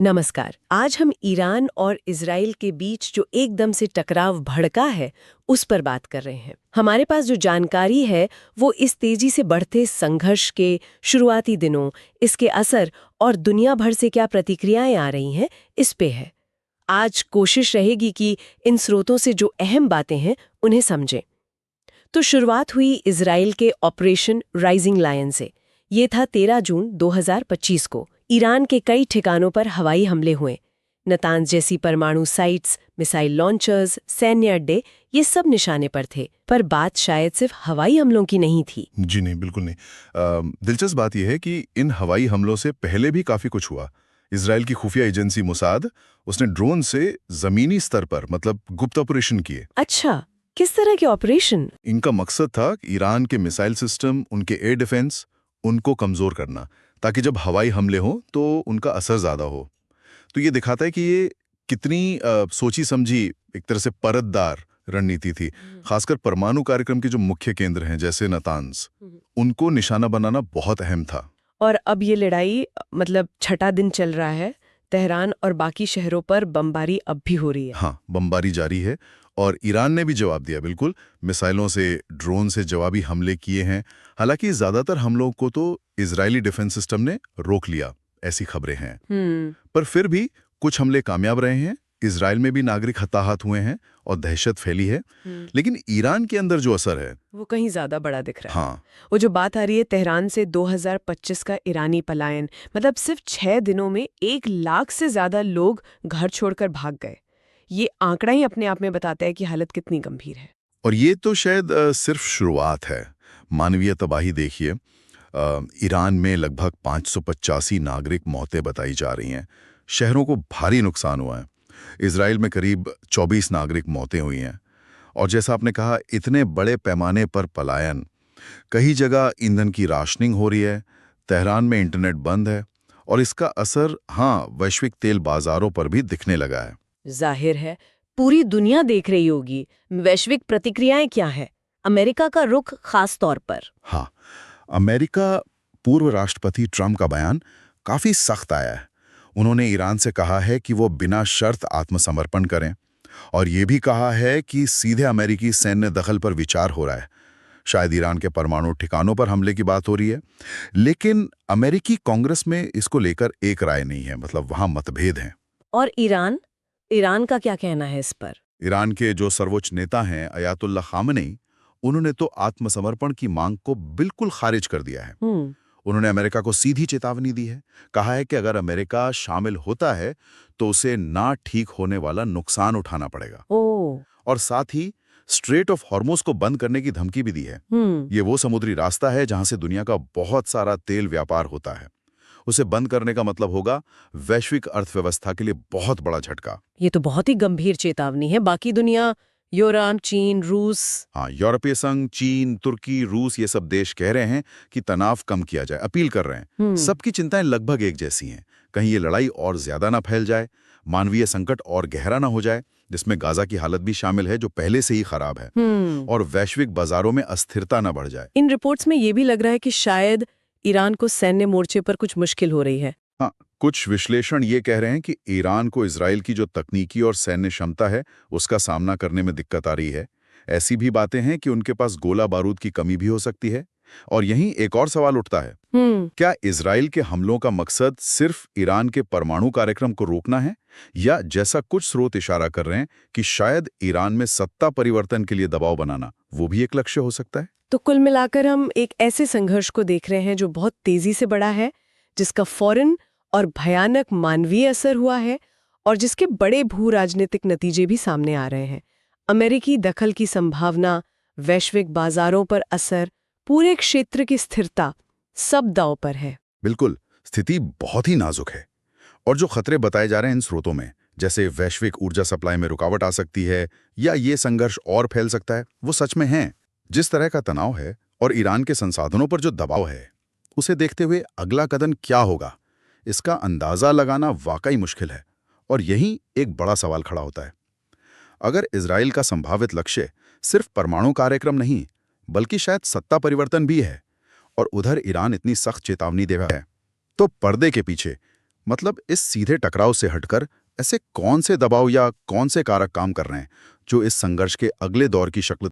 नमस्कार। आज हम ईरान और इजराइल के बीच जो एकदम से टकराव भड़का है उस पर बात कर रहे हैं। हमारे पास जो जानकारी है वो इस तेजी से बढ़ते संघर्ष के शुरुआती दिनों, इसके असर और दुनिया भर से क्या प्रतिक्रियाएं आ रही हैं इस पे है। आज कोशिश रहेगी कि इन स्रोतों से जो अहम बातें हैं उन्हें समझें। तो शुरुआत हुई इजराइल के ऑपरेशन राइजिंग लायन से। ये था 13 जून 2025 को। ईरान के कई ठिकानों पर हवाई हमले हुए। नतांज जैसी परमाणु साइट्स, मिसाइल लॉन्चर्स, सैन्य अड्डे, ये सब निशाने पर थे। पर बात शायद सिर्फ हवाई हमलों की नहीं थी। जी नहीं, बिल्कुल नहीं। दिलचस्प बात यह है कि इन हवाई हमलों से पहले भी काफी कुछ हुआ। इजराइल की खुफिया एजेंसी मोसाद, उसने ड्रोन से जमीनी स्तर पर मतलब गुप्त ऑपरेशन किए। अच्छा, किस तरह के ऑपरेशन? इनका मकसद था कि ईरान के मिसाइल सिस्टम, उनके एयर डिफेंस, उनको कमजोर करना, ताकि जब हवाई हमले हों तो उनका असर ज्यादा हो। तो ये दिखाता है कि ये कितनी सोची समझी, एक तरह से परतदार रणनीति थी। खासकर परमाणु कार्यक्रम के जो मुख्य केंद्र हैं जैसे नातांज, उनको निशाना बनाना बहुत अहम था। और अब ये लड़ाई मतलब छठा दिन चल रहा है। तेहरान और बाकी शहरों पर बमबारी अब भी हो रही है। हाँ, बमबारी जारी है और ईरान ने भी जवाब दिया। बिल्कुल, मिसाइलों से, ड्रोन से जवाबी हमले किए हैं। हालांकि ज्यादातर हमलों को तो इजरायली डिफेंस सिस्टम ने रोक लिया, ऐसी खबरें हैं। पर फिर भी कुछ हमले कामयाब रहे हैं। इजराइल में भी नागरिक हताहत हुए हैं और दहशत फैली है। लेकिन ईरान के अंदर जो असर है वो कहीं ज्यादा बड़ा दिख रहा है। हाँ, वो जो बात आ रही है तेहरान से 2025 का ईरानी पलायन, मतलब सिर्फ 6 दिनों में 1 लाख से ज्यादा लोग घर छोड़कर भाग गए। ये आंकड़ा ही अपने आप में बताता है कि हालत कितनी गंभीर है। और ये तो शायद सिर्फ शुरुआत है। मानवीय तबाही देखिए। ईरान में लगभग 585 नागरिक मौतें बताई जा रही हैं। शहरों को भारी नुकसान हुआ है। इजराइल में करीब 24 नागरिक मौतें हुई हैं। और जैसा आपने कहा, इतने बड़े पैमाने पर पलायन। कई जगह ईंधन की राशनिंग हो रही है। तेहरान में इंटरनेट बंद है और इसका असर वैश्विक तेल बाजारों पर भी दिखने लगा है। जाहिर है पूरी दुनिया देख रही होगी। वैश्विक प्रतिक्रियाएं क्या है? अमेरिका का रुख खास तौर पर। हाँ, अमेरिका पूर्व राष्ट्रपति ट्रंप का बयान काफी सख्त आया है। उन्होंने ईरान से कहा है कि वो बिना शर्त आत्मसमर्पण करें और ये भी कहा है कि सीधे अमेरिकी सैन्य दखल पर विचार हो रहा है। शायद ईरान के परमाणु ठिकानों पर हमले की बात हो रही है। लेकिन अमेरिकी कांग्रेस में इसको लेकर एक राय नहीं है, मतलब वहां मतभेद हैं। और ईरान ईरान का क्या कहना है इस पर? ईरान के जो सर्वोच्च नेता हैं अयातुल्ला खामेनी, उन्होंने तो आत्मसमर्पण की मांग को बिल्कुल खारिज कर दिया है। उन्होंने अमेरिका को सीधी चेतावनी दी है। कहा है कि अगर अमेरिका शामिल होता है तो उसे ना ठीक होने वाला नुकसान उठाना पड़ेगा। और साथ ही स्ट्रेट ऑफ हॉर्मुज को बंद करने की धमकी भी दी है। ये वो समुद्री रास्ता है जहां से दुनिया का बहुत सारा तेल व्यापार होता है। उसे बंद करने का मतलब होगा वैश्विक अर्थव्यवस्था के लिए बहुत बड़ा झटका। ये तो बहुत ही गंभीर चेतावनी है। बाकी दुनिया, यूरोप, चीन, रूस। यूरोपीय संघ, चीन, तुर्की, रूस, ये सब देश कह रहे हैं कि तनाव कम किया जाए, अपील कर रहे हैं। सबकी चिंताएं लगभग एक जैसी हैं। कहीं ये लड़ाई और ज्यादा ना फैल जाए, मानवीय संकट और गहरा ना हो जाए, जिसमें गाजा की हालत भी शामिल है जो पहले से ही खराब है, और वैश्विक बाजारों में अस्थिरता न बढ़ जाए। इन रिपोर्ट्स में ये भी लग रहा है कि शायद ईरान को सैन्य मोर्चे पर कुछ मुश्किल हो रही है। हाँ, कुछ विश्लेषण ये कह रहे हैं कि ईरान को इजराइल की जो तकनीकी और सैन्य क्षमता है उसका सामना करने में दिक्कत आ रही है। ऐसी भी बातें हैं कि उनके पास गोला बारूद की कमी भी हो सकती है। और यहीं एक और सवाल उठता है, क्या इजराइल के हमलों का मकसद सिर्फ ईरान के परमाणु कार्यक्रम को रोकना है, या जैसा कुछ स्रोत इशारा कर रहे हैं कि शायद ईरान में सत्ता परिवर्तन के लिए दबाव बनाना वो भी एक लक्ष्य हो सकता है? तो कुल मिलाकर हम एक ऐसे संघर्ष को देख रहे हैं जो बहुत तेजी से बढ़ा है, जिसका फौरन और भयानक मानवीय असर हुआ है और जिसके बड़े भू राजनीतिक नतीजे भी सामने आ रहे हैं। अमेरिकी दखल की संभावना, वैश्विक बाजारों पर असर, पूरे क्षेत्र की स्थिरता, सब दांव पर है। बिल्कुल, स्थिति बहुत ही नाजुक है। और जो खतरे बताए जा रहे हैं इन स्रोतों में, जैसे वैश्विक ऊर्जा सप्लाई में रुकावट आ सकती है या ये संघर्ष और फैल सकता है, वो सच में हैं। जिस तरह का तनाव है और ईरान के संसाधनों पर जो दबाव है, उसे देखते हुए अगला कदम क्या होगा, इसका अंदाजा लगाना वाकई मुश्किल है। और यहीं एक बड़ा सवाल खड़ा होता है। अगर इजराइल का संभावित लक्ष्य सिर्फ परमाणु कार्यक्रम नहीं, बल्कि शायद सत्ता परिवर्तन भी है, और उधर ईरान इतनी सख्त चेतावनी दे रहा है, तो पर्दे के पीछे मतलब इस सीधे टकराव से हटकर ऐसे कौन से दबाव या कौन से कारक काम कर रहे हैं जो इस संघर्ष के अगले दौर की शक्ल